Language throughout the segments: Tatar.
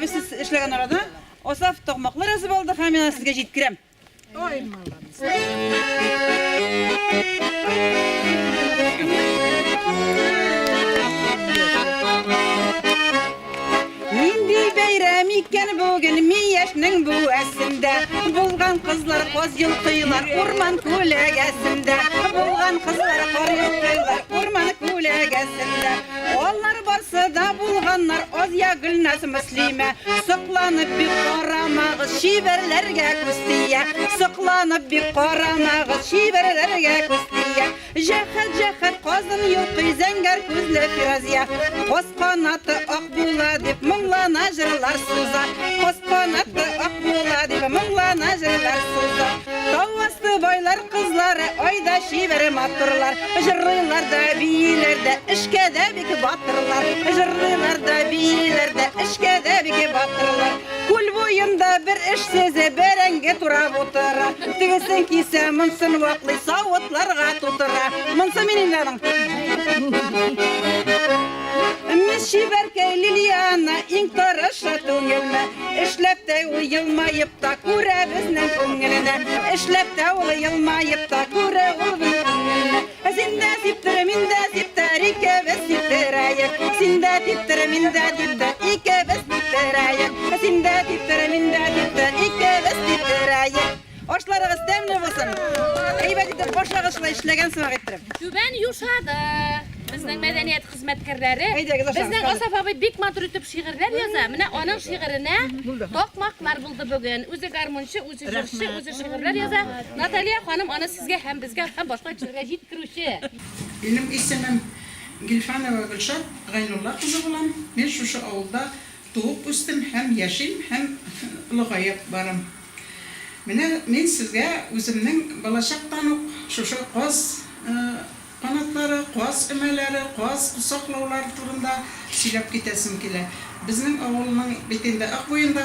Siz işleyen arada Osaf tokmaklar yazıp aldık hemen sizge jitkirem. Oy mallarız. Nindi beyrem iken bugün mi yaşның bu esimde Bulgan kızlar koz yılkıylar Urman kulek esimde Bulgan kızlar kor yılkıylar Urman kulek esimde Onlar barsa da bulganlar Ozya Gülnaz Müslime Sıklanıp bir koramağız Şiverlerge kustiye Sıklanıp bir koramağız Şiverlerge kustiye Cehet kozun yılkı Zengar kuzle firaziye Koz kanatı akbula dip Mınglana jırlar suza Koz kanatı akbula dip Mınglana jırlar suza Tavastı boylar kızları Oyda şiveri matırlar Jırrılar da biyilerde İşke de biki batırlar Jırrılar da biyilerde İşke de biki batırlar Kul boyunda bir iş size Berenge turab otıra Tügesin kise mınsın vakli Savutlarga tutura Mınsı meninlerin Mis şiberke Liliana İnktarışa tüngülme İşlep de uyılmayıp da Kure bizden tüngülüne İşlep de uyılmayıp da Kure bizden tüngülüne Sinde siptir minde siptir İke ve siptirayık Sinde siptir minde siptir İke ve siptirayık Sinde siptir minde siptir İke ve siptirayık Oşlarınız demli olsun. Eyvallah boşlağışla işlegen sınav ettirip. Tüben yuşadı. Bizning medeniyet hizmetkarları. Bizning Osaf abi bik maturutib şiirler yaza. Mine onun şiirine tokmaklar buldu bugün. Özü garmonçu, özü jırşı, özü şiirler yaza. Natalya hanım ana sizge hem bizge hem başka çirge jitkiruşi. Benim isimim Gülfanova Gülşat, Gaynullah kızı bulan. Ben şu avulda doğup üstüm hem yaşayım hem ılıgayıp barım. Men sizge özümnің balashaqtan şu qoz qanatlari, qoz imalari, qoz qusoqlovlar turunda söylep ketesim kele. Bizning avulning betinde Aqbo'yinda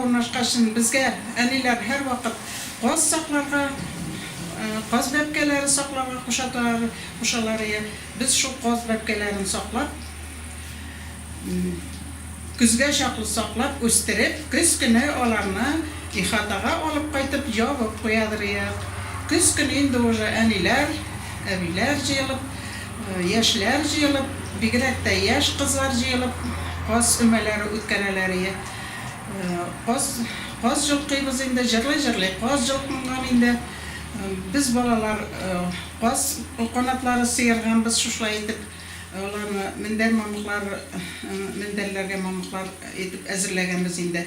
o'rnashqan bizge anilar her vaqt qoz saqlarga, qoz bepkelari saqlarga qo'shalari. Biz şu qoz bepkelerini saqlab Күзгә шаклы саклап үстереп, көз көне аларны ихатага алып кайтып ябып куядырык. Көз көне инде уже әниләр, әбиләр җыелып, яшьләр җыелып, бигрәк тә яшь кызлар җыелып, каз өмәләре үткәрәләр. Каз җылкыйбыз инде, җырлый-җырлый каз җылкынган инде. Без балалар каз канатлары сыйырганбыз шулай итеп. Olanı minder mamuklar, minderlerge mamuklar edip әзерләгәнбез инде.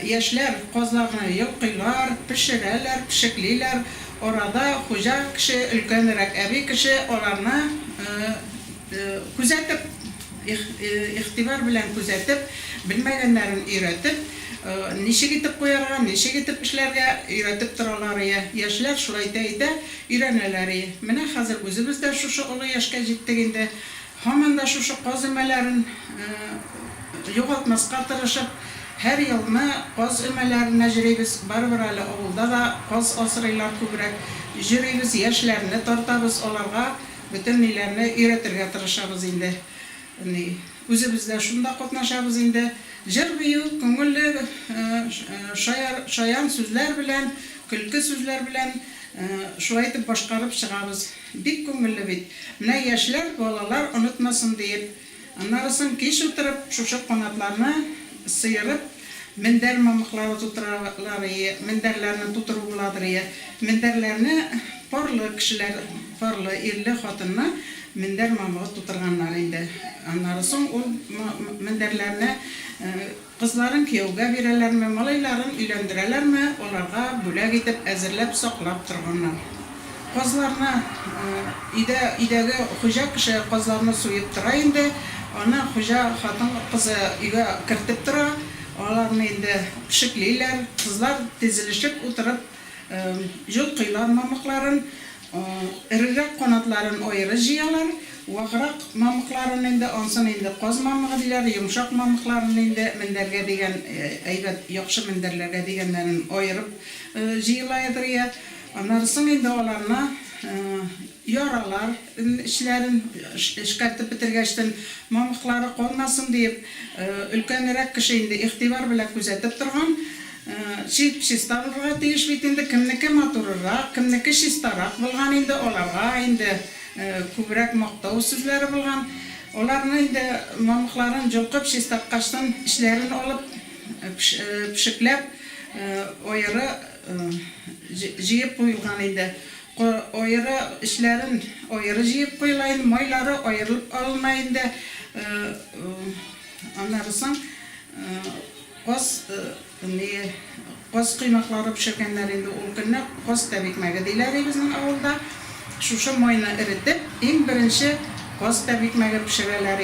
Яшьләр казларны йылкыйлар, пешерәләр, пешеклиләр. Орада хуҗа кеше, өлкәнрәк әби кеше аларны күзәтеп, ихтибар белән күзәтеп, белмәгәннәрен өйрәтеп, ничек итеп куярга, ничек итеп эшләргә өйрәтеп торалар. Яшьләр шулай әйтә, өйрәнәләр. Менә хәзер үзебез дә шушы олы яшькә җиттек инде. Һаман да шушы казымәләрен югалтмаска тырышып, һәр елны каз өмәләренә җөрибез. Барыбер әле авылда да каз асрыйлар күбрәк. Җөрибез, яшьләрне тартабыз, аларга бөтен ниләрне өйрәтергә тырышабыз инде. Үзебез дә шунда катнашабыз инде. Җыр бию, күңелле шаян сүзләр белән, көлке сүзләр белән шулай итеп башкарып чыгабыз. Бик күңелле бит. Менә яшьләр, балалар онытмасын диеп, аннарысын кич утырып, шушы канатларны сыйырып, мендәр мамыклары тутыралар, мендәрләрне тутыру буладыр. Мендәрләрне парлы кешеләр, парлы ирле хатынны мендәр мамыгы тутырганнар инде. Аннарысын ул мендәрләрне кызларын кияүгә бирәләрме, малайларын өйләндерәләрме, аларга бүләк итеп әзерләп саклап торганнар. Казларны идәге хуҗа кеше казларны суеп тора инде. Аны хуҗа хатын кызы өйгә кертеп тора. Аларны инде пешеклиләр, кызлар тезелешеп утырып, җылкыйлар мамыкларын, эрерәк канатларын аеры җыялар. Ваграк мамыкларын инде ансын инде каз мамыгы диләр, йомшак мамыкларын инде мендәргә дигән әйбәт яхшы мендәрләргә дигәннәрен аерып җыелалар. Аннарысын инде аларны яралар, эшләрен эшкәртеп бетергәчтен мамыклары калмасын дип, өлкәнрәк кеше инде игътибар белән күзәтеп торган. Чистарырга тиеш бит инде, кемнеке матуррак, кемнеке чистарак булган инде, аларга инде күбрәк мактау сүзләре булган. Аларны инде мамыкларын җылкып чистарткачтан эшләрен алып, пешекләп, аеры җыеп куелган инде. Аеры эшләрен аеры җыеп куела инде, майлары аерылып алына инде. Аннарысын каз кыймаклары пешергәннәр инде, ул көнне каз тәбикмәге диләр безнең авылда. Шушы майны эретеп, иң беренче каз тәбикмәге пешерәләр.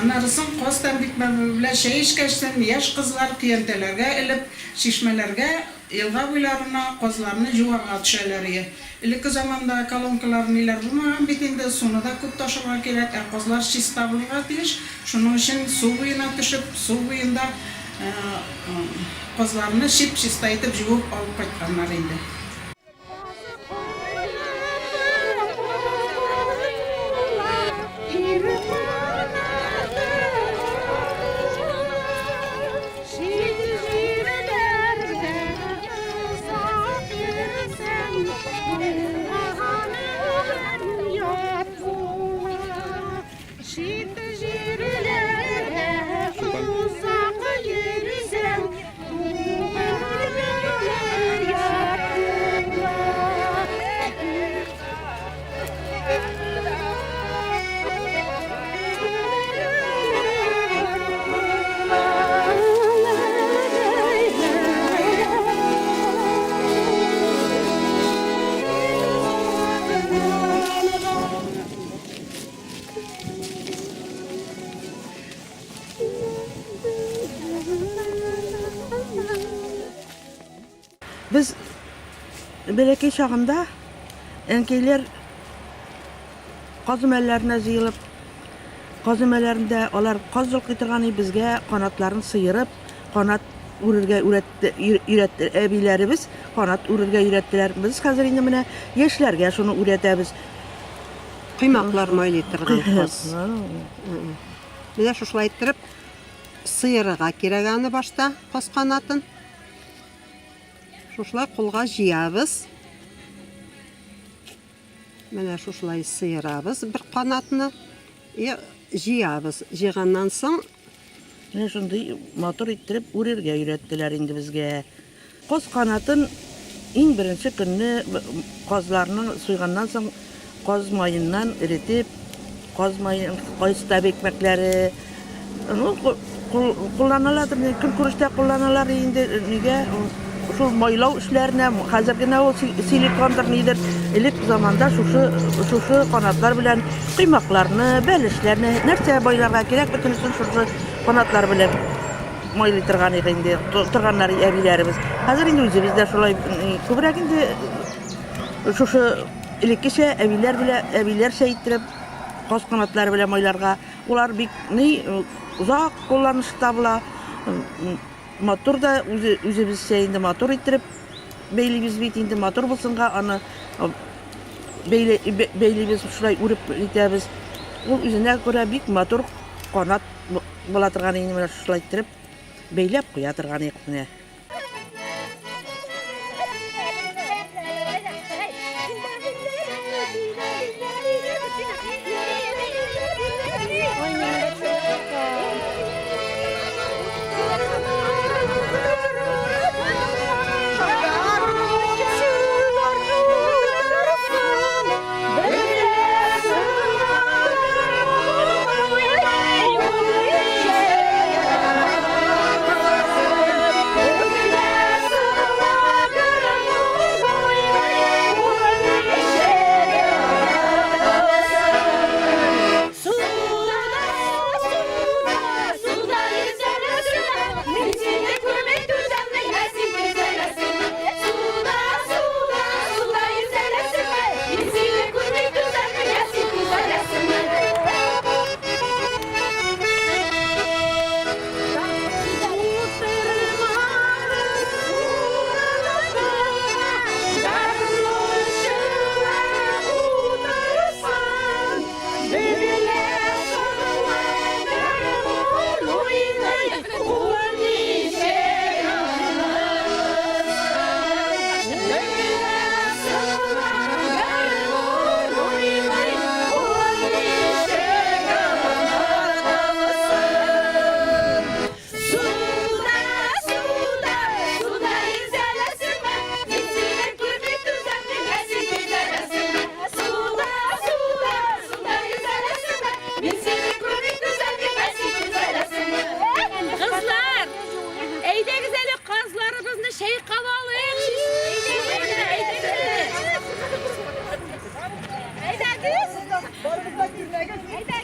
Аннарысын каз тәбикмәге белән чәй эчкәчтән яшь кызлар көянтәләргә элеп, шишмәләргә, елга буйларына казларны җуарга төшәләр. Элекке заманда колонкалар ниләр булмаган бит инде, суны да күп ташырга кирәк, казлар чиста булырга тиеш. Шуның өчен су буена төшеп, су буенда казларны чиста итеп җуып алып кайтканнар инде. Biz bələkəy çağında ənkeylər qaz əməllərinə ziyilib, qaz əməllərində onlar qaz yolq etirgəni bizgə qanatlarını sıyırıb, qanat ururga üretdi əbilərimiz, qanat ururga üretdilər. Biz hazır indi mənə yaşlarga şunu üretəbiz. Qıymaqlar maylı etirgən qaz. Mənə şuşlay ettirib, sıyırığa kirəgəni başta qaz qanatın. Şuşlay qolğa jiyabız. Mənə şuşlay sıyırabız bir qanatını. Jiyabız. Jiğandan soň şunday motor ettirib ururga üretdiler indi bizgə. Qaz qanatın ən birinci günni qazlarını suyğandan soň qaz mayından eritib, qaz mayın, qaz təbikməkləri kullanıladır. Külkürüşdə kullanılar indi nigə? Şu maylav işlerine, hazırgı o silikondur nedir? İlk zamanda şu kanatlar bilen kıymaklarını, belişlerini, nerede boylarga gerek bütün şu kanatlar bilen maylı tırganları evilerimiz. Hazır indi özümüzde şolay kübrak indi şu ilikki eviler şey ittirip, koz kanatları bilen maylarga Bular bik uzak kullanışta bula. Motor da özümüz şeyinde motor ittirip beylibіз bitinde motor bulsunga ana beylibіз şulay urip itebіз. Ул üzüne göre bik motor kanat bulatırgan indi mana şulay ittirip beylep koyatırgan ekine. Kızlar, eyde güzeli kızlarımızın şey kavalıyım.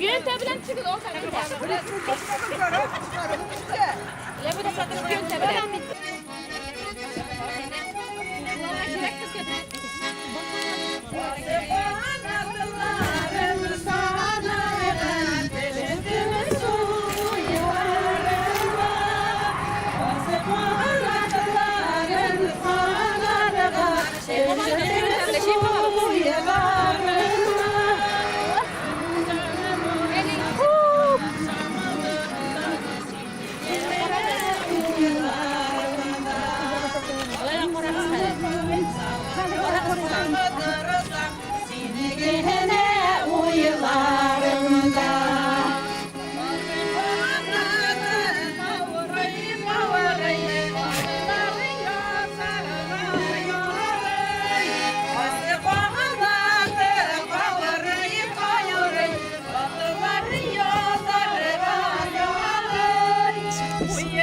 Gün tabilen çıkın o kadar. Ya bu da satış gün tabilen. Oy